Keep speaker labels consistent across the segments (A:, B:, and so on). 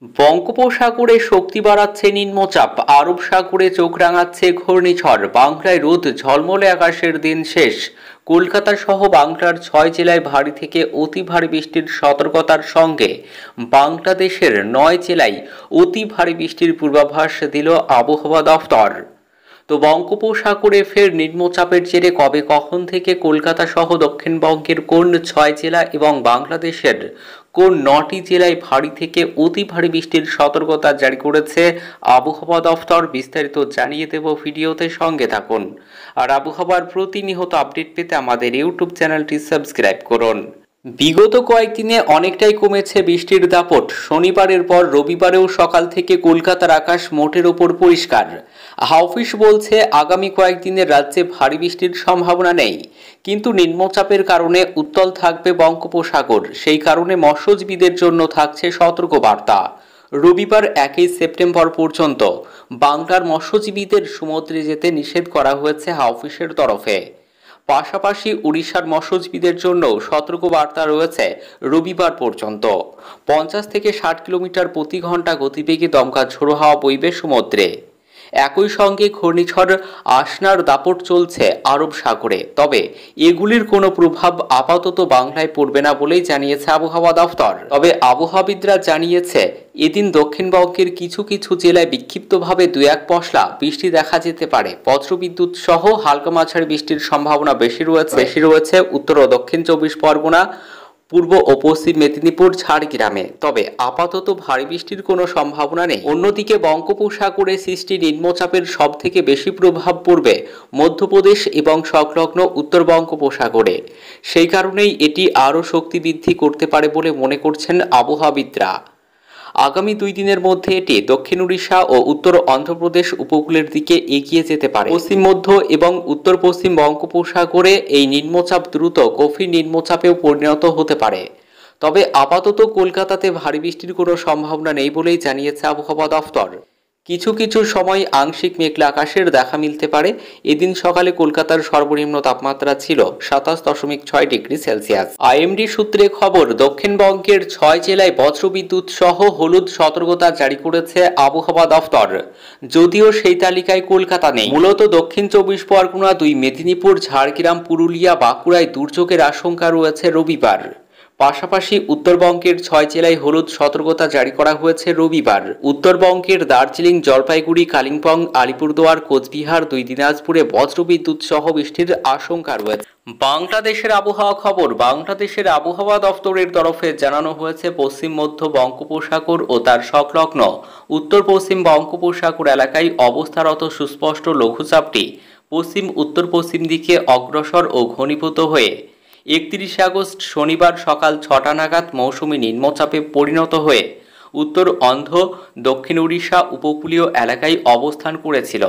A: বঙ্গোপসাগরে শক্তি বাড়াচ্ছে নিম্নচাপ, আরব সাগরে চোখ রাঙাচ্ছে ঘূর্ণিঝড়, বাংলায় রোদ ঝলমলে আকাশের দিন শেষ। কলকাতা সহ বাংলার 6 জেলায় ভারী থেকে অতি ভারী বৃষ্টির সতর্কতার সঙ্গে বাংলাদেশের 9 জেলায় অতি ভারী বৃষ্টির পূর্বাভাস দিল আবহাওয়া দফতর। তো বঙ্গোপসাগরে ফের নিম্নচাপের জেরে কবে কখন থেকে কলকাতা সহ দক্ষিণবঙ্গের কোন 6 জেলা এবং বাংলাদেশের কোন 9টি জেলায় ভারী থেকে অতি ভারী বৃষ্টির সতর্কতা জারি করেছে আবহাওয়া দফতর, বিস্তারিত জানিয়ে দেব ভিডিওতে, সঙ্গে থাকুন। আর আবহাওয়ার প্রতিনিয়ত আপডেট পেতে আমাদের ইউটিউব চ্যানেলটি সাবস্ক্রাইব করুন। বিগত কয়েকদিনে অনেকটাই কমেছে বৃষ্টির দাপট। শনিবারের পর রবিবারেও সকাল থেকে কলকাতার আকাশ মোটের ওপর পরিষ্কার। হাওয়া বলছে আগামী কয়েকদিনে রাজ্যে ভারী বৃষ্টির সম্ভাবনা নেই, কিন্তু নিম্নচাপের কারণে উত্তাল থাকবে বঙ্গোপসাগর। সেই কারণে মৎস্যজীবীদের জন্য থাকছে সতর্কবার্তা। রবিবার 1 সেপ্টেম্বর পর্যন্ত বাংলার মৎস্যজীবীদের সমুদ্রে যেতে নিষেধ করা হয়েছে হাওয়া তরফে। পাশাপাশি উড়িষ্যার মৎস্যজীবীদের জন্য সতর্কবার্তা রয়েছে রবিবার পর্যন্ত। 50 থেকে 60 কিলোমিটার প্রতি ঘন্টা গতিবেগে দমকা ঝোড়ো হাওয়া বইবে সমুদ্রে। একই সঙ্গে ঘূর্ণিঝড় আসনার দাপট চলছে আরব সাগরে, তবে এগুলির কোনো প্রভাব আপাতত বাংলায় পড়বে না বলেই জানিয়েছে আবহাওয়া দফতর। তবে আবহাওয়াবিদরা জানিয়েছে এদিন দক্ষিণবঙ্গের কিছু কিছু জেলায় বিক্ষিপ্তভাবে 2-1 পশলা বৃষ্টি দেখা যেতে পারে। বজ্রবিদ্যুৎ সহ হালকা মাঝারি বৃষ্টির সম্ভাবনা বেশি রয়েছে উত্তর ও দক্ষিণ 24 পরগনা, পূর্ব ও পশ্চিম মেদিনীপুর, ঝাড়গ্রামে। তবে আপাতত ভারী বৃষ্টির কোনো সম্ভাবনা নেই। অন্যদিকে বঙ্গোপসাগরে সৃষ্টি নিম্নচাপের সব থেকে বেশি প্রভাব পড়বে মধ্যপ্রদেশ এবং সংলগ্ন উত্তর বঙ্গোপসাগরে। সেই কারণেই এটি আরও শক্তি বৃদ্ধি করতে পারে বলে মনে করছেন আবহাওয়াবিদরা। আগামী 2 দিনের মধ্যে এটি দক্ষিণ উড়িষ্যা ও উত্তর অন্ধ্রপ্রদেশ উপকূলের দিকে এগিয়ে যেতে পারে। পশ্চিম মধ্য এবং উত্তর পশ্চিম বঙ্গোপসাগরে এই নিম্নচাপ দ্রুত গভীর নিম্নচাপেও পরিণত হতে পারে। তবে আপাতত কলকাতাতে ভারী বৃষ্টির কোনো সম্ভাবনা নেই বলেই জানিয়েছে আবহাওয়া দফতর। কিছু কিছু সময় আংশিক মেঘলা আকাশের দেখা মিলতে পারে। এদিন সকালে কলকাতার সর্বনিম্ন তাপমাত্রা ছিল 27.6 ডিগ্রি সেলসিয়াস। আইএমডি সূত্রে খবর, দক্ষিণবঙ্গের 6 জেলায় বজ্রবিদ্যুৎ সহ হলুদ সতর্কতা জারি করেছে আবহাওয়া দফতর। যদিও সেই তালিকায় কলকাতা নেই। মূলত দক্ষিণ 24 পরগনা, 2 মেদিনীপুর, ঝাড়গ্রাম, পুরুলিয়া, বাঁকুড়ায় দুর্যোগের আশঙ্কা রয়েছে রবিবার। পাশাপাশি উত্তরবঙ্গের 6 জেলায় হলুদ সতর্কতা জারি করা হয়েছে রবিবার। উত্তরবঙ্গের দার্জিলিং, জলপাইগুড়ি, কালিম্পং, আলিপুরদুয়ার, কোচবিহার, 2 দিনাজপুরে বজ্রবিদ্যুৎ সহ বৃষ্টির আশঙ্কা রয়েছে। বাংলাদেশের আবহাওয়া খবর, বাংলাদেশের আবহাওয়া দফতরের তরফে জানানো হয়েছে পশ্চিম মধ্য বঙ্গোপসাগর ও তার সংলগ্ন উত্তর পশ্চিম বঙ্গোপসাগর এলাকায় অবস্থারত সুস্পষ্ট লঘুচাপটি পশ্চিম উত্তর পশ্চিম দিকে অগ্রসর ও ঘনীভূত হয়ে 31 আগস্ট শনিবার সকাল 6টা নাগাদ মৌসুমী নিম্নচাপে পরিণত হয়ে উত্তর অন্ধ্র, দক্ষিণ উড়িষ্যা উপকূলীয় এলাকায় অবস্থান করেছিল।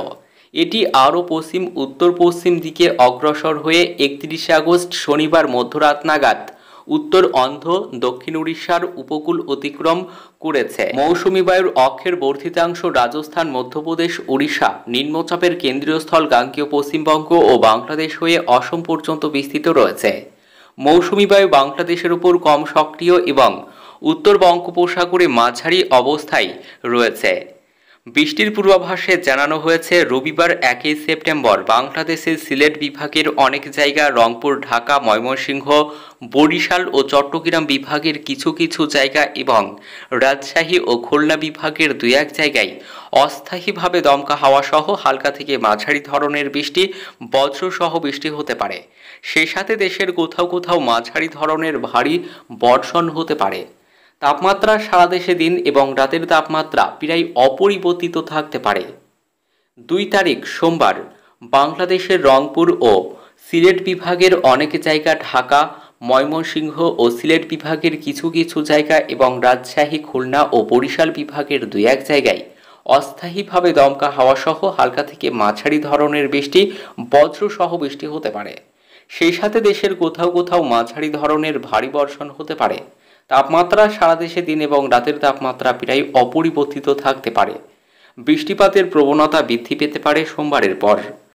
A: এটি আরও পশ্চিম উত্তর পশ্চিম দিকে অগ্রসর হয়ে 31 আগস্ট শনিবার মধ্যরাত নাগাদ উত্তর অন্ধ্র, দক্ষিণ উড়িষ্যার উপকূল অতিক্রম করেছে। মৌসুমী বায়ুর অক্ষের বর্ধিতাংশ রাজস্থান, মধ্যপ্রদেশ, উড়িষ্যা, নিম্নচাপের কেন্দ্রীয় স্থল গাঙ্গেয় পশ্চিমবঙ্গ ও বাংলাদেশ হয়ে অসম পর্যন্ত বিস্তৃত রয়েছে। মৌসুমী বায়ু বাংলাদেশের উপর কম সক্রিয় এবং উত্তর বঙ্গোপসাগরে মাঝারি অবস্থায় রয়েছে। বৃষ্টির পূর্বাভাসে জানানো হয়েছে রবিবার 1 সেপ্টেম্বর বাংলাদেশের সিলেট বিভাগের অনেক জায়গা, রংপুর, ঢাকা, ময়মনসিংহ, বরিশাল ও চট্টগ্রাম বিভাগের কিছু কিছু জায়গা এবং রাজশাহী ও খুলনা বিভাগের 2-1 জায়গায় অস্থায়ীভাবে দমকা হাওয়া সহ হালকা থেকে মাঝারি ধরনের বৃষ্টি, বজ্রসহ বৃষ্টি হতে পারে। সেই সাথে দেশের কোথাও কোথাও মাঝারি ধরনের ভারী বর্ষণ হতে পারে। তাপমাত্রা সারা দেশে দিন এবং রাতের তাপমাত্রা প্রায় অপরিবর্তিত থাকতে পারে। 2 তারিখ সোমবার বাংলাদেশের রংপুর ও সিলেট বিভাগের অনেক জায়গা, ঢাকা, ময়মনসিংহ ও সিলেট বিভাগের কিছু কিছু জায়গা এবং রাজশাহী, খুলনা ও বরিশাল বিভাগের 2-1 জায়গায় অস্থায়ীভাবে দমকা হাওয়া সহ হালকা থেকে মাঝারি ধরনের বৃষ্টি, বজ্রসহ বৃষ্টি হতে পারে। সেই সাথে দেশের কোথাও কোথাও মাঝারি ধরনের ভারী বর্ষণ হতে পারে। তাপমাত্রা সারা দেশে দিন এবং রাতের তাপমাত্রা প্রায় অপরিবর্তিত থাকতে পারে। বৃষ্টিপাতের প্রবণতা বৃদ্ধি পেতে পারে সোমবারের পর।